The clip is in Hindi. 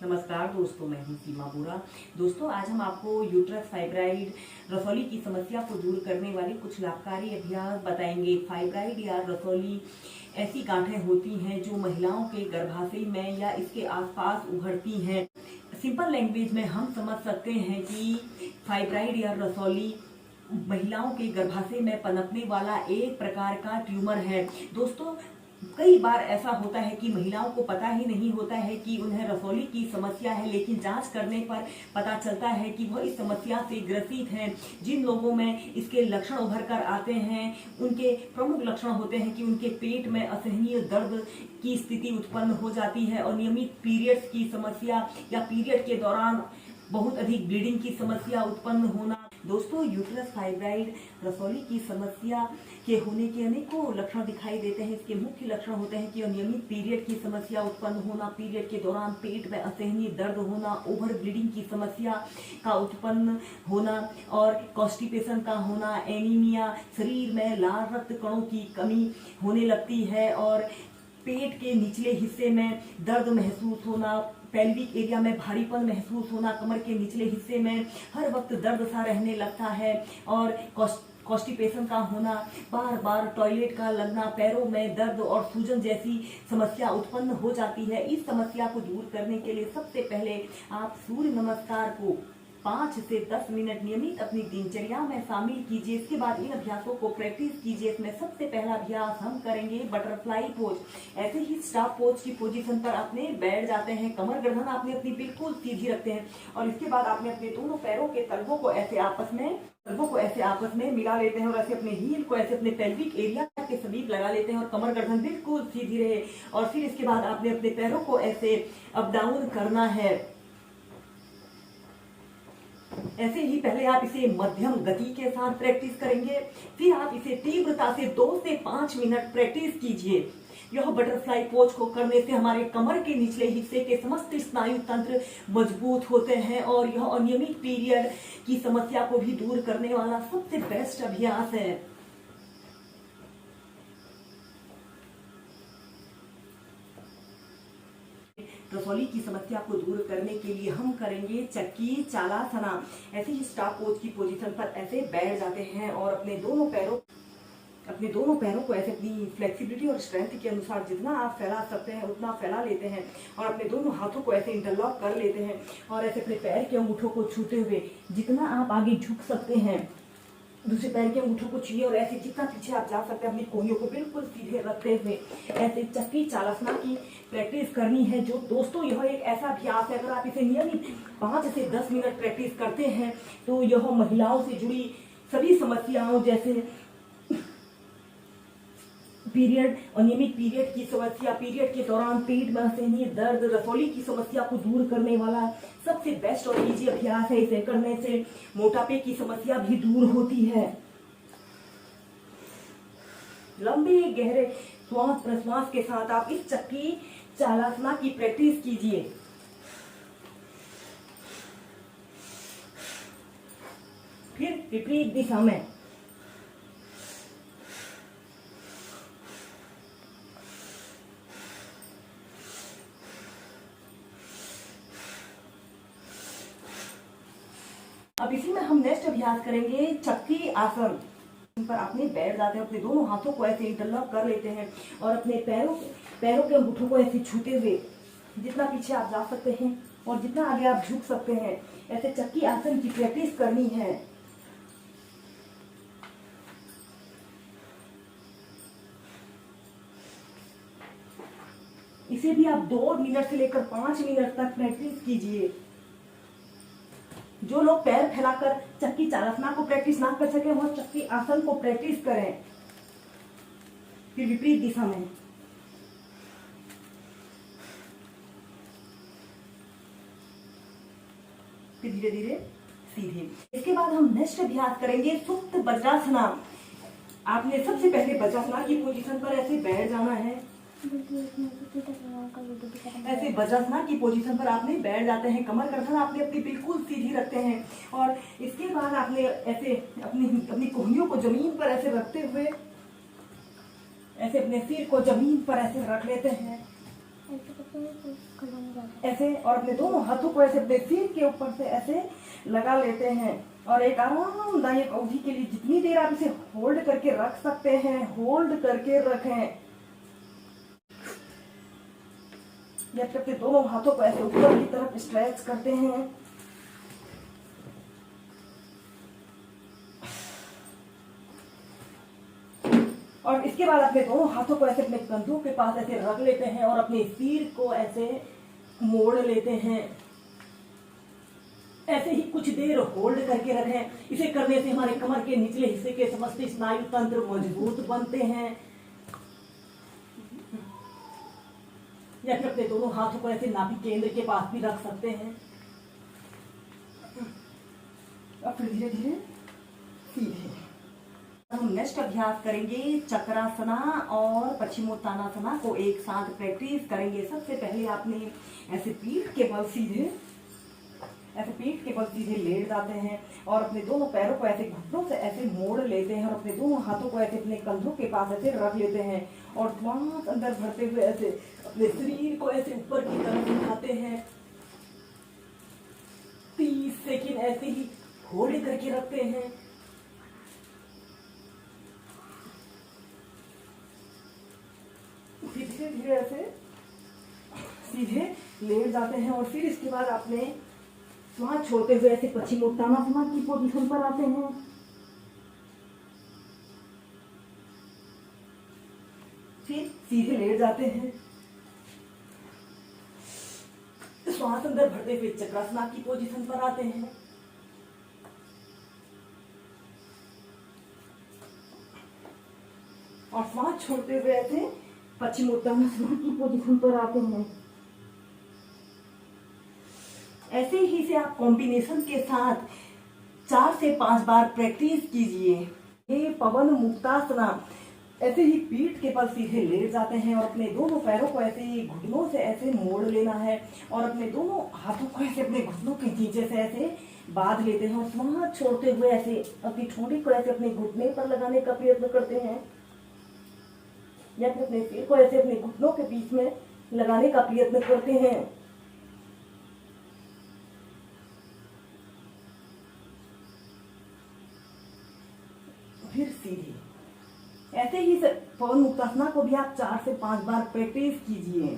नमस्कार दोस्तों, मैं हूं सीमा बोरा। दोस्तों, आज हम आपको यूट्रस फाइब्राइड रसौली की समस्या को दूर करने वाले कुछ लाभकारी अभ्यास बताएंगे। फाइब्राइड या रसौली ऐसी गांठें होती हैं जो महिलाओं के गर्भाशय में या इसके आसपास उभरती हैं। सिंपल लैंग्वेज में हम समझ सकते हैं कि फाइब्राइड या रसौली महिलाओं के गर्भाशय में पनपने वाला एक प्रकार का ट्यूमर है। दोस्तों, कई बार ऐसा होता है कि महिलाओं को पता ही नहीं होता है कि उन्हें रसौली की समस्या है, लेकिन जांच करने पर पता चलता है कि वह इस समस्या से ग्रसित हैं। जिन लोगों में इसके लक्षण उभर कर आते हैं, उनके प्रमुख लक्षण होते हैं कि उनके पेट में असहनीय दर्द की स्थिति उत्पन्न हो जाती है और नियमित पीरियड्स की समस्या या पीरियड के दौरान बहुत अधिक ब्लीडिंग की समस्या उत्पन्न होना। दोस्तों, यूट्रस फाइब्राइड रसौली की समस्या के होने के अनेकों लक्षण दिखाई देते हैं। इसके मुख्य लक्षण होते हैं कि अनियमित पीरियड की समस्या उत्पन्न होना, पीरियड के दौरान पेट में असहनीय दर्द होना, ओवर ब्लीडिंग की समस्या का उत्पन्न होना और कॉन्स्टिपेशन का होना, एनीमिया, शरीर में लाल रक्त कणों की कमी होने लगती है और पेट के निचले हिस्से में दर्द महसूस होना, पेल्विक एरिया में भारीपन महसूस होना, कमर के निचले हिस्से में हर वक्त दर्द सा रहने लगता है और कॉन्स्टिपेशन का होना, बार बार टॉयलेट का लगना, पैरों में दर्द और सूजन जैसी समस्या उत्पन्न हो जाती है। इस समस्या को दूर करने के लिए सबसे पहले आप सूर्य नमस्कार को 5 से 10 मिनट नियमित अपनी दिनचर्या में शामिल कीजिए। इसके बाद इन अभ्यासों को प्रैक्टिस कीजिए। इसमें सबसे पहला अभ्यास हम करेंगे बटरफ्लाई पोज। ऐसे ही स्टार पोज की पोजीशन पर अपने बैठ जाते हैं, कमर गर्दन आपने अपनी बिल्कुल सीधी रखते हैं और इसके बाद आपने अपने दोनों पैरों के तलवों को ऐसे आपस में मिला लेते हैं और ऐसे अपने हील को ऐसे अपने पेल्विक एरिया के समीप लगा लेते हैं और कमर गर्दन बिल्कुल सीधी रहे। और फिर इसके बाद आपने अपने पैरों को ऐसे अप डाउन करना है। ऐसे ही पहले आप इसे मध्यम गति के साथ प्रैक्टिस करेंगे, फिर आप इसे तीव्रता से 2 से 5 मिनट प्रैक्टिस कीजिए। यह बटरफ्लाई पोज को करने से हमारे कमर के निचले हिस्से के समस्त स्नायु तंत्र मजबूत होते हैं और यह अनियमित पीरियड की समस्या को भी दूर करने वाला सबसे बेस्ट अभ्यास है। रसौली की समस्या को दूर करने के लिए हम करेंगे चक्की चालासना। ऐसे ही स्टार पोज की पोजीशन पर ऐसे बैठ जाते हैं और अपने दोनों पैरों को ऐसे अपनी फ्लेक्सिबिलिटी और स्ट्रेंथ के अनुसार जितना आप फैला सकते हैं उतना फैला लेते हैं और अपने दोनों हाथों को ऐसे इंटरलॉक कर लेते हैं और ऐसे अपने पैर के अंगूठों को छूते हुए जितना आप आगे झुक सकते हैं दूसरे पैर के अंगूठों को छुइए और ऐसे जितना पीछे आप जा सकते हैं अपनी कोहनियों को बिल्कुल सीधे रखते हुए ऐसे चक्की चालासना की प्रैक्टिस करनी है। जो दोस्तों, यह एक ऐसा अभ्यास है, अगर आप इसे नियमित 5 से 10 मिनट प्रैक्टिस करते हैं तो यह महिलाओं से जुड़ी सभी समस्याओं जैसे पीरियड, अनियमित पीरियड की समस्या, पीरियड के दौरान पेट में असहनीय दर्द, रसौली की समस्या को दूर करने वाला सबसे बेस्ट और इजी अभ्यास है। इसे करने से मोटापे की समस्या भी दूर होती है। लंबे गहरे श्वास प्रश्वास के साथ आप इस चक्की चालासना की प्रैक्टिस कीजिए। फिर विपरीत दिशा में अब इसी में हम नेक्स्ट अभ्यास करेंगे चक्की आसन। पर आपने बैठ जाते हैं, अपने दोनों हाथों को ऐसे इंटरलॉक कर लेते हैं और अपने पैरों के अंगूठों को ऐसे छूते हुए जितना पीछे आप जा सकते हैं और जितना आगे आप झुक सकते हैं ऐसे चक्की आसन की प्रैक्टिस करनी है। इसे भी आप 2 मिनट से लेकर 5 मिनट तक प्रैक्टिस कीजिए। जो लोग पैर फैलाकर चक्की चालासना को प्रैक्टिस ना कर सके वह चक्की आसन को प्रैक्टिस करें। फिर विपरीत दिशा में फिर धीरे धीरे सीधे। इसके बाद हम नेक्स्ट अभ्यास करेंगे सुप्त वज्रासना। आपने सबसे पहले वज्रासना की पोजीशन पर ऐसे बैठ जाना है। ऐसे वज्रासना की पोजीशन पर आपने बैठ जाते हैं, कमर गर्दन आपने अपनी बिल्कुल सीधी रखते हैं और इसके बाद आपने ऐसे अपनी कोहनियों को जमीन पर ऐसे रखते हुए ऐसे अपने सिर को जमीन पर ऐसे रख लेते हैं ऐसे, और अपने दोनों हाथों को ऐसे अपने सिर के ऊपर से ऐसे लगा लेते हैं और एक आरामदायक अवधि के लिए जितनी देर आप इसे होल्ड करके रख सकते हैं होल्ड करके रखें। जब अपने दोनों हाथों को ऐसे ऊपर की तरफ स्ट्रेच करते हैं और इसके बाद अपने दोनों हाथों को ऐसे अपने कंधों के पास ऐसे रख लेते हैं और अपने सिर को ऐसे मोड़ लेते हैं। ऐसे ही कुछ देर होल्ड करके रखें। इसे करने से हमारे कमर के निचले हिस्से के समस्त स्नायु तंत्र मजबूत बनते हैं। या फिर अपने दोनों हाथों को ऐसे नाभि केंद्र के पास भी रख सकते हैं और फिर धीरे धीरे सीधे हम नेक्स्ट अभ्यास करेंगे चक्रासना और पश्चिमोत्तानासना को एक साथ प्रैक्टिस करेंगे। सबसे पहले आपने ऐसे पीठ के बल सीधे लेट जाते हैं और अपने दोनों पैरों को ऐसे घुटनों से ऐसे मोड़ लेते हैं और अपने दोनों हाथों को ऐसे अपने कंधों के पास ऐसे रख लेते हैं और श्वास अंदर भरते हुए ऐसे अपने शरीर को ऐसे ऊपर की तरफ उठाते हैं। 30 सेकंड ऐसे ही होल्ड करके रखते हैं। धीरे धीरे ऐसे सीधे लेट जाते हैं और फिर इसके बाद आपने श्वास छोड़ते हुए ऐसे पश्चिमोत्तानासना की पोजीशन पर आते हैं। फिर सीधे लेट जाते हैं। श्वास अंदर भरते हुए चक्रासना की पोजीशन पर आते हैं। और श्वास छोड़ते हुए ऐसे पश्चिमोत्तानासना की पोजीशन पर आते हैं। ऐसे ही से आप कॉम्बिनेशन के साथ 4 से 5 बार प्रैक्टिस कीजिए। ये पवन मुक्तासना। ऐसे ही पीठ के बल सीधे लेट जाते हैं और अपने दोनों पैरों को ऐसे घुटनों से ऐसे मोड़ लेना है और अपने दोनों हाथों को ऐसे अपने घुटनों के नीचे से ऐसे बांध लेते हैं और श्वास छोड़ते हुए ऐसे अपनी ठोड़ी को ऐसे अपने घुटने पर लगाने का प्रयत्न करते हैं या फिर अपने सिर को ऐसे अपने घुटनों के बीच में लगाने का प्रयत्न करते हैं। फिर सीधी। ऐसे ही पवन मुक्तासना को भी आप 4 से 5 बार प्रैक्टिस कीजिए।